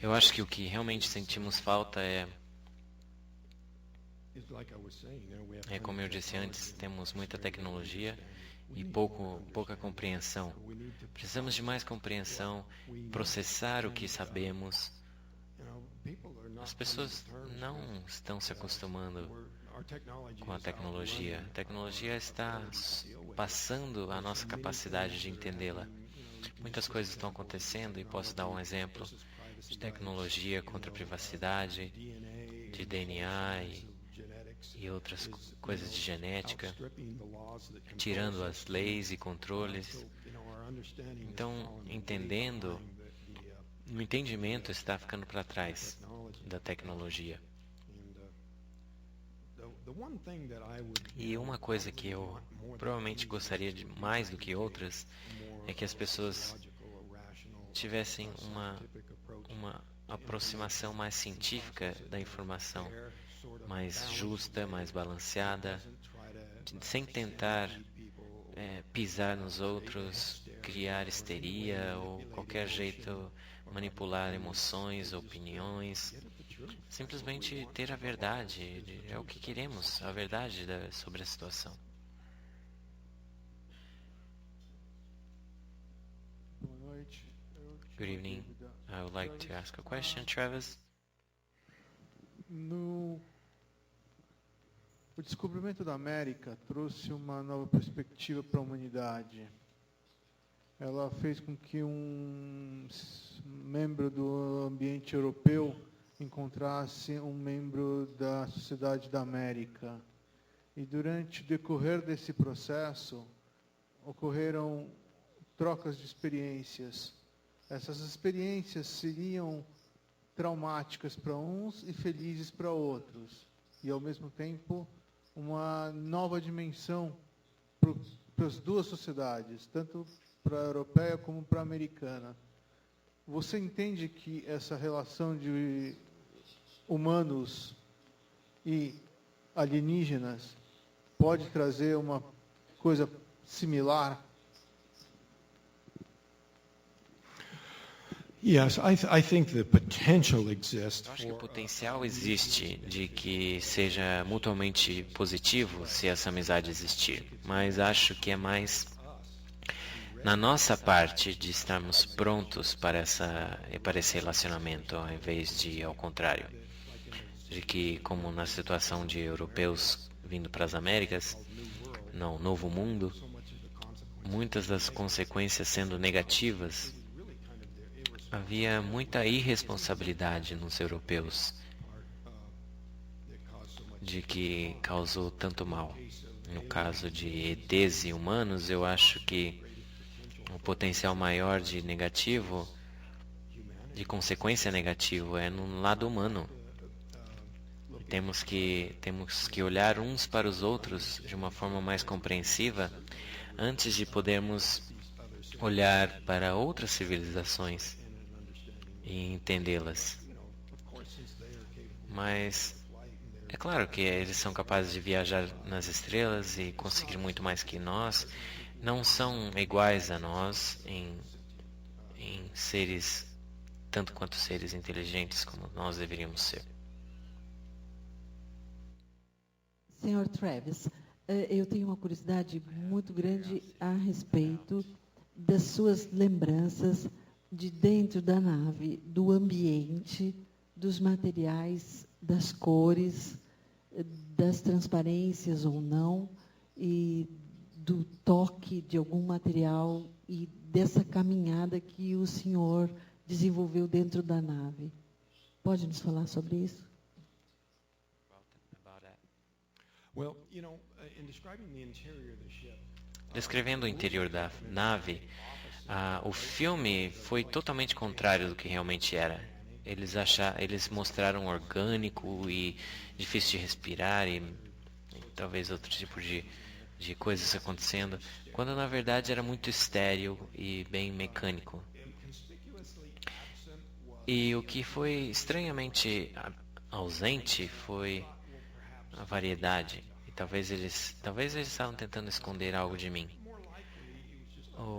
Eu acho que o que realmente sentimos falta é, como eu disse antes, temos muita tecnologia e pouca compreensão. Precisamos de mais compreensão, processar o que sabemos. As pessoas não estão se acostumando com a tecnologia. A tecnologia está passando a nossa capacidade de entendê-la. Muitas coisas estão acontecendo, e posso dar um exemplo de tecnologia contra a privacidade, de DNA e outras coisas de genética, tirando as leis e controles. Então, o entendimento está ficando para trás da tecnologia. E uma coisa que eu provavelmente gostaria de mais do que outras é que as pessoas tivessem uma aproximação mais científica da informação, mais justa, mais balanceada, sem tentar pisar nos outros, criar histeria ou qualquer jeito manipular emoções, opiniões. Simplesmente ter a verdade, é o que queremos, a verdade sobre a situação. Good evening. I would like to ask a question, Travis. O descobrimento da América trouxe uma nova perspectiva para a humanidade. Ela fez com que um membro do ambiente europeu encontrasse um membro da sociedade da América. E durante o decorrer desse processo, ocorreram trocas de experiências. Essas experiências seriam traumáticas para uns e felizes para outros. E, ao mesmo tempo, uma nova dimensão para as duas sociedades, tanto para a europeia como para a americana. Você entende que essa relação de humanos e alienígenas pode trazer uma coisa similar? Yes, I think the potential exists Eu acho que o for potencial existe de que seja mutuamente positivo se essa amizade existir, mas acho que é mais na nossa parte de estarmos prontos para esse relacionamento, ao invés de ao contrário. De que, como na situação de europeus vindo para as Américas, no Novo Mundo, muitas das consequências sendo negativas, havia muita irresponsabilidade nos europeus, de que causou tanto mal. No caso de ETs e humanos, eu acho que o potencial maior de negativo, de consequência negativa, é no lado humano. Temos que olhar uns para os outros de uma forma mais compreensiva antes de podermos olhar para outras civilizações e entendê-las. Mas é claro que eles são capazes de viajar nas estrelas e conseguir muito mais que nós. Não são iguais a nós em seres, tanto quanto seres inteligentes como nós deveríamos ser. Senhor Travis, eu tenho uma curiosidade muito grande a respeito das suas lembranças de dentro da nave, do ambiente, dos materiais, das cores, das transparências ou não, e do toque de algum material e dessa caminhada que o senhor desenvolveu dentro da nave. Pode nos falar sobre isso? Well, in describing the interior of the ship, Descrevendo o interior da nave, o filme foi totalmente contrário do que realmente era. Eles mostraram orgânico e difícil de respirar e talvez outro tipo de coisas acontecendo, quando na verdade era muito estéril e bem mecânico. E o que foi estranhamente ausente foi a variedade. E talvez eles estavam tentando esconder algo de mim.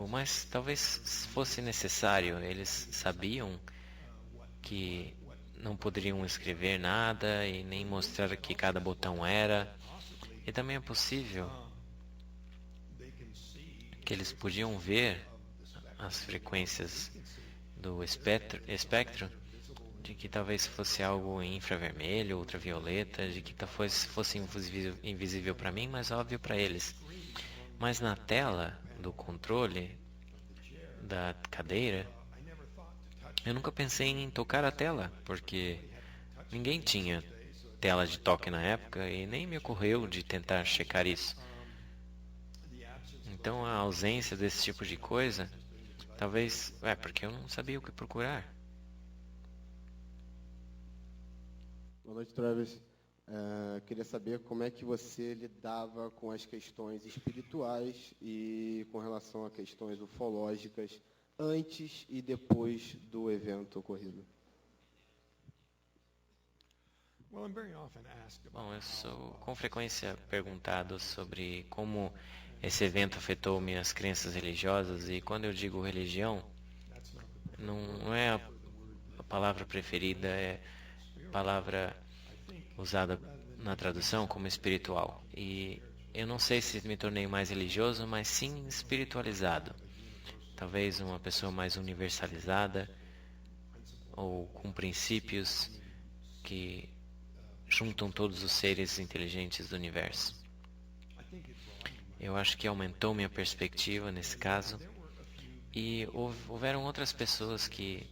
Mas talvez fosse necessário. Eles sabiam que não poderiam escrever nada e nem mostrar o que cada botão era. E também é possível que eles podiam ver as frequências do espectro, de que talvez fosse algo em infravermelho, ultravioleta, de que talvez fosse invisível para mim, mas óbvio para eles. Mas na tela do controle da cadeira, eu nunca pensei em tocar a tela, porque ninguém tinha tela de toque na época e nem me ocorreu de tentar checar isso. Então a ausência desse tipo de coisa, talvez, porque eu não sabia o que procurar. Boa noite, Travis. Queria saber como é que você lidava com as questões espirituais e com relação a questões ufológicas antes e depois do evento ocorrido. Bom, eu sou com frequência perguntado sobre como esse evento afetou minhas crenças religiosas, e quando eu digo religião, não é a palavra preferida, é a palavra usada na tradução como espiritual. E eu não sei se me tornei mais religioso, mas sim espiritualizado. talvez uma pessoa mais universalizada ou com princípios que juntam todos os seres inteligentes do universo. Eu acho que aumentou minha perspectiva nesse caso. E houveram outras pessoas que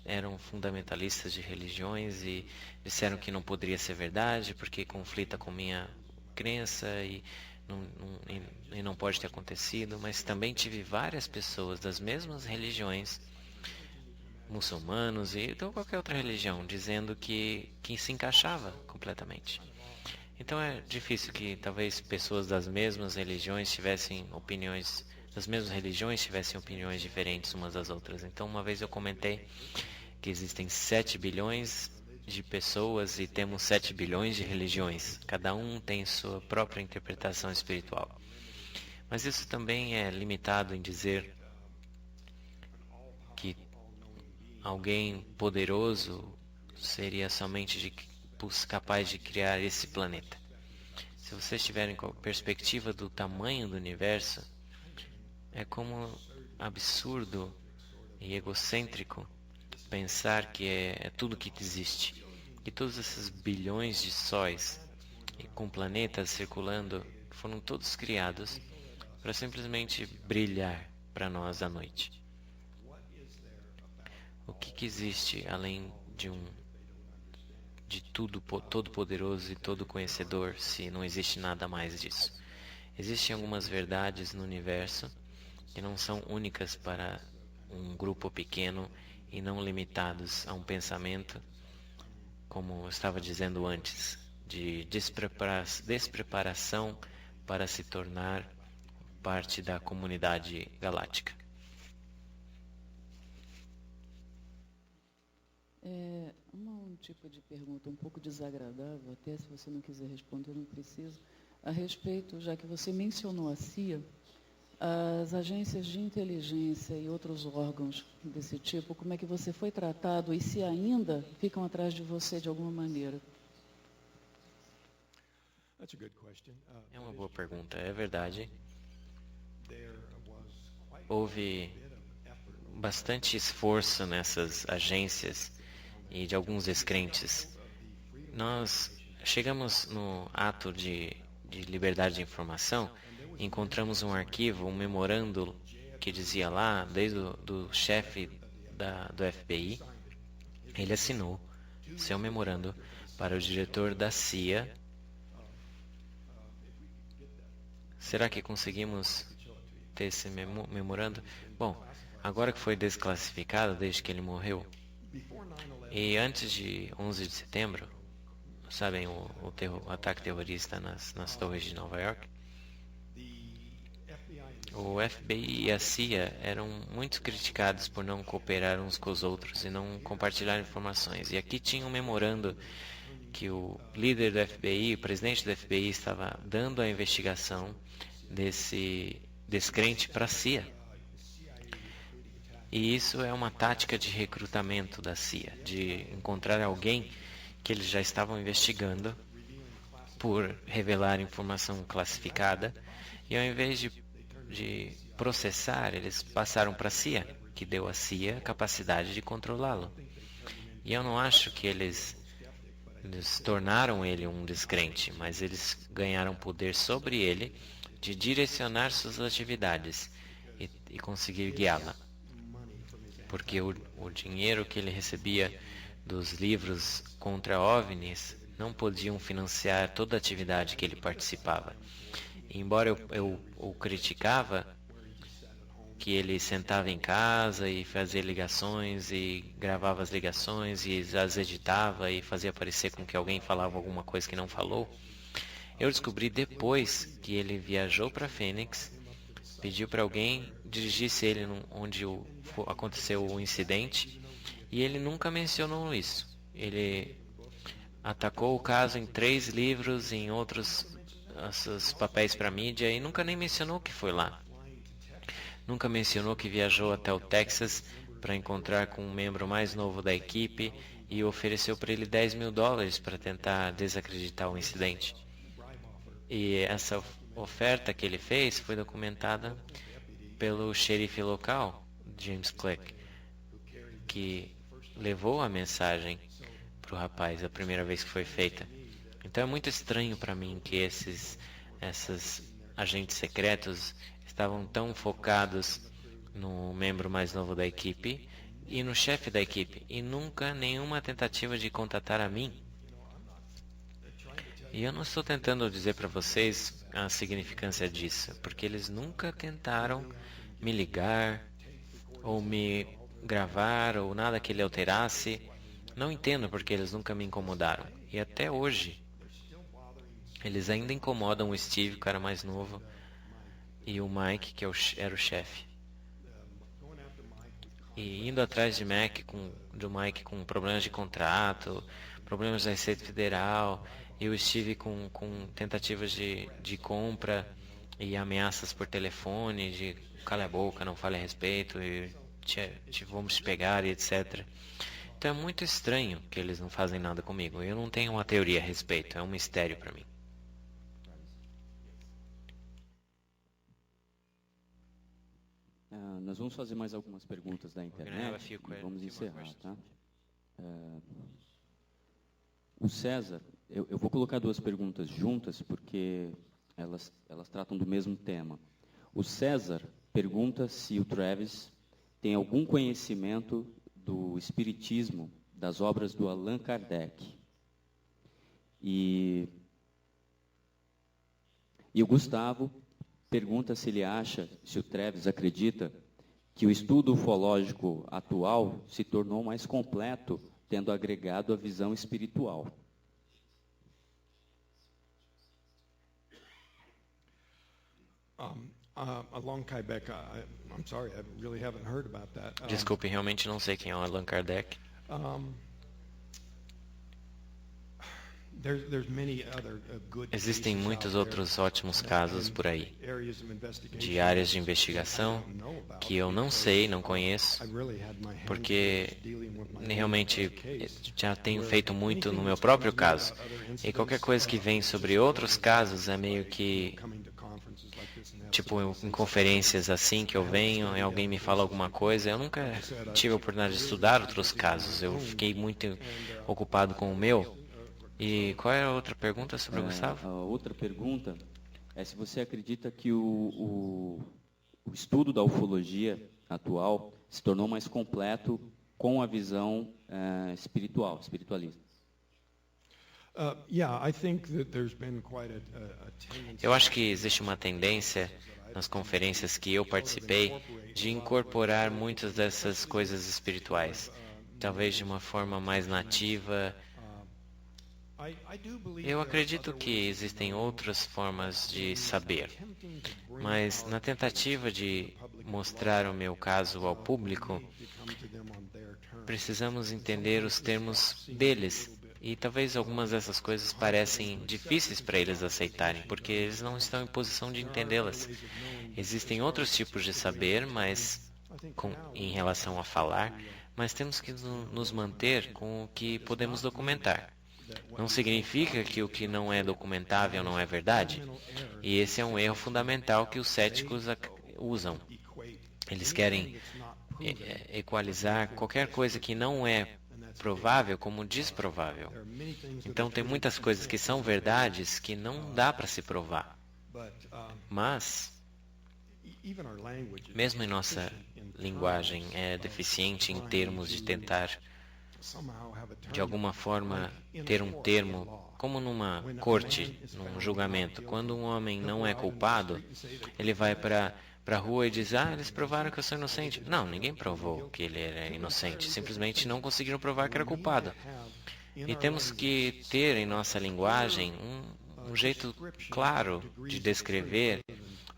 eram fundamentalistas de religiões e disseram que não poderia ser verdade porque conflita com minha crença e não pode ter acontecido. Mas também tive várias pessoas das mesmas religiões, muçulmanos e qualquer outra religião, dizendo que se encaixava completamente. Então é difícil que talvez pessoas das mesmas religiões tivessem opiniões diferentes umas das outras. Então uma vez eu comentei que existem 7 bilhões de pessoas e temos 7 bilhões de religiões. Cada um tem sua própria interpretação espiritual. Mas isso também é limitado em dizer que alguém poderoso seria somente capaz de criar esse planeta. Se vocês tiverem perspectiva do tamanho do universo, é como absurdo e egocêntrico pensar que é tudo que existe. E todos esses bilhões de sóis e com planetas circulando foram todos criados para simplesmente brilhar para nós à noite. O que existe além de tudo todo poderoso e todo conhecedor, se não existe nada mais disso? Existem algumas verdades no universo que não são únicas para um grupo pequeno e não limitados a um pensamento, como eu estava dizendo antes, de despreparação para se tornar parte da comunidade galáctica. Um tipo de pergunta um pouco desagradável, até se você não quiser responder, não precisa, a respeito, já que você mencionou a CIA, as agências de inteligência e outros órgãos desse tipo, como é que você foi tratado e se ainda ficam atrás de você de alguma maneira? É uma boa pergunta, é verdade. Houve bastante esforço nessas agências e de alguns descrentes. Nós chegamos no ato de liberdade de informação, encontramos um arquivo, um memorando que dizia lá, desde do chefe do FBI, ele assinou seu memorando para o diretor da CIA. Será que conseguimos ter esse memorando? Bom, agora que foi desclassificado desde que ele morreu, e antes de 11 de setembro, sabem, o ataque terrorista nas torres de Nova York, o FBI e a CIA eram muito criticados por não cooperar uns com os outros e não compartilhar informações. E aqui tinha um memorando que o líder do FBI, o presidente do FBI, estava dando a investigação desse descrente para a CIA. E isso é uma tática de recrutamento da CIA, de encontrar alguém que eles já estavam investigando por revelar informação classificada, e ao invés de processar, eles passaram para a CIA, que deu à CIA a capacidade de controlá-lo. E eu não acho que eles tornaram ele um descrente, mas eles ganharam poder sobre ele de direcionar suas atividades e conseguir guiá-la. Porque o dinheiro que ele recebia dos livros contra OVNIs não podiam financiar toda a atividade que ele participava. E embora eu o criticava, que ele sentava em casa e fazia ligações e gravava as ligações e as editava e fazia parecer com que alguém falava alguma coisa que não falou, eu descobri depois que ele viajou para Phoenix, pediu para alguém dirigisse ele onde aconteceu o incidente, e ele nunca mencionou isso. Ele atacou o caso em 3 livros, em outros papéis para mídia, e nunca nem mencionou que foi lá. Nunca mencionou que viajou até o Texas para encontrar com um membro mais novo da equipe e ofereceu para ele $10.000 para tentar desacreditar o incidente. E essa oferta que ele fez foi documentada pelo xerife local, James Click, que levou a mensagem para o rapaz a primeira vez que foi feita. Então é muito estranho para mim que esses agentes secretos estavam tão focados no membro mais novo da equipe e no chefe da equipe, e nunca nenhuma tentativa de contatar a mim. E eu não estou tentando dizer para vocês a significância disso, porque eles nunca tentaram me ligar, ou me gravar, ou nada que ele alterasse. Não entendo porque eles nunca me incomodaram. E até hoje, eles ainda incomodam o Steve, o cara mais novo, e o Mike, que era o chefe. E indo atrás do Mike com problemas de contrato, problemas da Receita Federal, e o Steve com tentativas de compra e ameaças por telefone, de cala a boca, não fale a respeito, e vamos te pegar, e etc. Então é muito estranho que eles não fazem nada comigo. Eu não tenho uma teoria a respeito, é um mistério para mim. Nós vamos fazer mais algumas perguntas da internet e vamos encerrar, tá? O César, eu vou colocar duas perguntas juntas porque elas tratam do mesmo tema. O César pergunta se o Travis tem algum conhecimento do espiritismo das obras do Allan Kardec. E o Gustavo pergunta se ele acha, se o Travis acredita, que o estudo ufológico atual se tornou mais completo, tendo agregado a visão espiritual. Allan Kardec, I'm sorry, I really haven't heard about that. Desculpe, realmente não sei quem é o Allan Kardec. Existem muitos outros ótimos casos por aí, de áreas de investigação que eu não sei, não conheço, porque realmente já tenho feito muito no meu próprio caso. E qualquer coisa que vem sobre outros casos é meio que, tipo, em conferências assim que eu venho e alguém me fala alguma coisa, eu nunca tive a oportunidade de estudar outros casos, eu fiquei muito ocupado com o meu. E qual é a outra pergunta sobre o Gustavo? A outra pergunta é se você acredita que o estudo da ufologia atual se tornou mais completo com a visão espiritualista. Eu acho que existe uma tendência nas conferências que eu participei de incorporar muitas dessas coisas espirituais, talvez de uma forma mais nativa. Eu acredito que existem outras formas de saber, mas na tentativa de mostrar o meu caso ao público, precisamos entender os termos deles, e talvez algumas dessas coisas parecem difíceis para eles aceitarem, porque eles não estão em posição de entendê-las. Existem outros tipos de saber, mas em relação a falar, mas temos que nos manter com o que podemos documentar. Não significa que o que não é documentável não é verdade. E esse é um erro fundamental que os céticos usam. Eles querem equalizar qualquer coisa que não é provável como desprovável. Então tem muitas coisas que são verdades que não dá para se provar. Mas, mesmo em nossa linguagem é deficiente em termos de tentar de alguma forma ter um termo, como numa corte, num julgamento. Quando um homem não é culpado, ele vai para a rua e diz, eles provaram que eu sou inocente. Não, ninguém provou que ele era inocente, simplesmente não conseguiram provar que era culpado. E temos que ter em nossa linguagem um jeito claro de descrever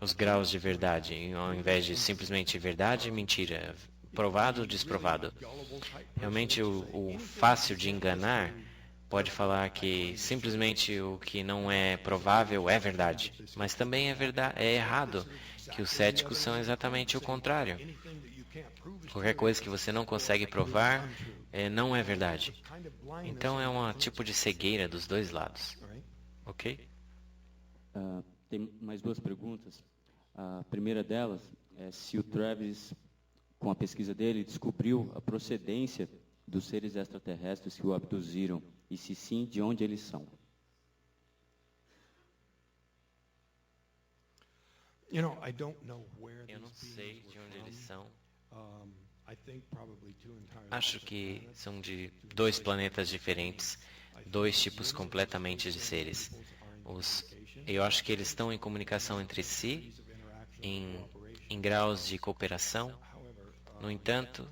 os graus de verdade, ao invés de simplesmente verdade e mentira, provado ou desprovado. Realmente o fácil de enganar pode falar que simplesmente o que não é provável é verdade, mas também é errado, que os céticos são exatamente o contrário. Qualquer coisa que você não consegue provar não é verdade. Então é um tipo de cegueira dos dois lados. Ok? Tem mais duas perguntas. A primeira delas se o Travis, com a pesquisa dele, descobriu a procedência dos seres extraterrestres que o abduziram, e se sim, de onde eles são. You know, I don't know where Eu não these sei beings de were onde eles from. são. I think probably two entirely Acho different que planets. são de dois planetas diferentes, dois tipos completamente de seres. Eu acho que eles estão em comunicação entre si, em graus de cooperação. No entanto,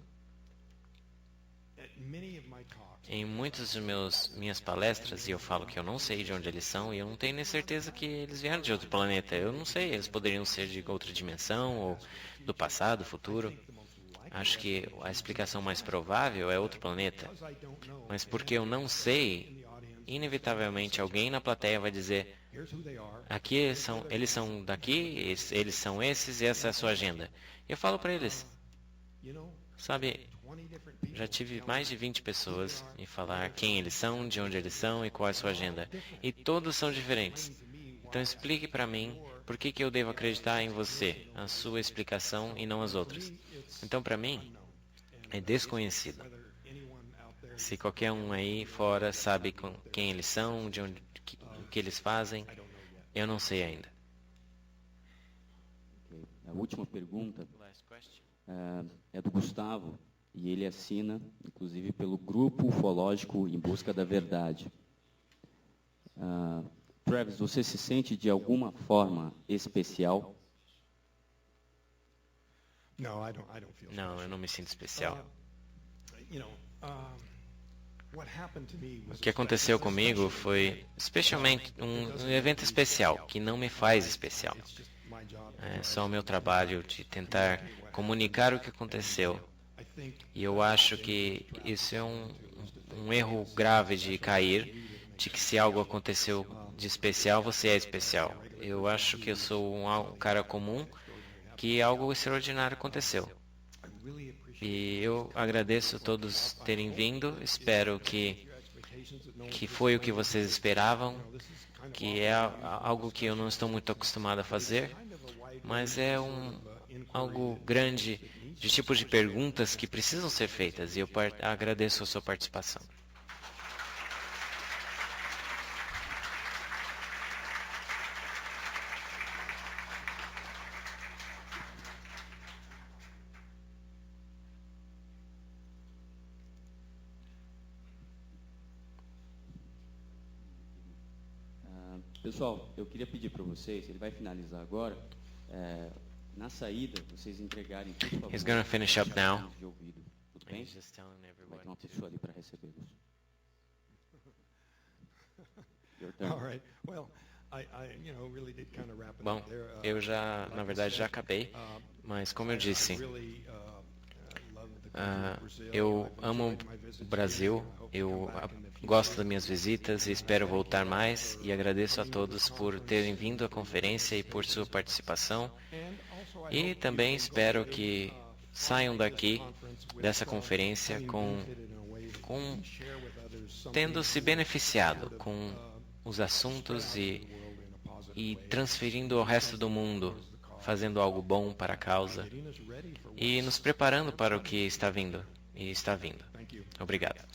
At many of my talks, em muitas de minhas palestras, e eu falo que eu não sei de onde eles são, e eu não tenho nem certeza que eles vieram de outro planeta. Eu não sei, eles poderiam ser de outra dimensão, ou do passado, futuro. Acho que a explicação mais provável é outro planeta. because I don't know, Mas porque eu não sei, inevitavelmente alguém na plateia vai dizer: here's who they are. aqui eles são daqui, eles são esses, e essa é a sua agenda. E eu falo para eles, You know, sabe, 20 different people. já tive mais de 20 pessoas me falar quem eles são, de onde eles são e qual é a sua agenda. E todos são diferentes. Então explique para mim por que eu devo acreditar em você, a sua explicação e não as outras. Então para mim é desconhecido. Whether anyone out there, Se qualquer um aí fora sabe quem eles são, de onde, o que eles fazem, eu não sei ainda. Ok. A última pergunta é do Gustavo, e ele assina, inclusive, pelo Grupo Ufológico em Busca da Verdade. Travis, você se sente de alguma forma especial? no, I don't feel Não, eu não me sinto especial. you know, what happened to me was O que aconteceu comigo foi especialmente um evento especial, que não me faz especial. it's just my job. É só o meu trabalho de tentar comunicar o que aconteceu. I think E eu acho que isso é um erro grave de cair, de que se algo aconteceu de especial, você é especial. Eu acho que eu sou um cara comum, que algo extraordinário aconteceu. I really appreciate E eu agradeço a todos terem vindo, espero que foi o que vocês esperavam, que é algo que eu não estou muito acostumado a fazer, mas é algo grande de tipos de perguntas que precisam ser feitas, e eu agradeço a sua participação. Pessoal, eu queria pedir para vocês, ele vai finalizar agora, na saída, vocês entregarem, por favor, He's gonna finish up now. chaves de ouvido. Tudo bem? He's just telling Vai ter everybody uma to- pessoa ali para recebê-los. Your all turn. right. Well, I you know, really did kind of wrap it Bom, up there. eu já, na verdade, já acabei, mas como eu disse, Really, love the Ah, country of Brazil. eu I've amo enjoyed my visits o Brasil, here. I hope to eu come back in the future. gosto das minhas visitas e espero voltar mais, e agradeço a todos por terem vindo à conferência e por sua participação, e também espero que saiam daqui dessa conferência tendo se beneficiado com os assuntos e transferindo ao resto do mundo, fazendo algo bom para a causa e nos preparando para o que está vindo e está vindo. Obrigado.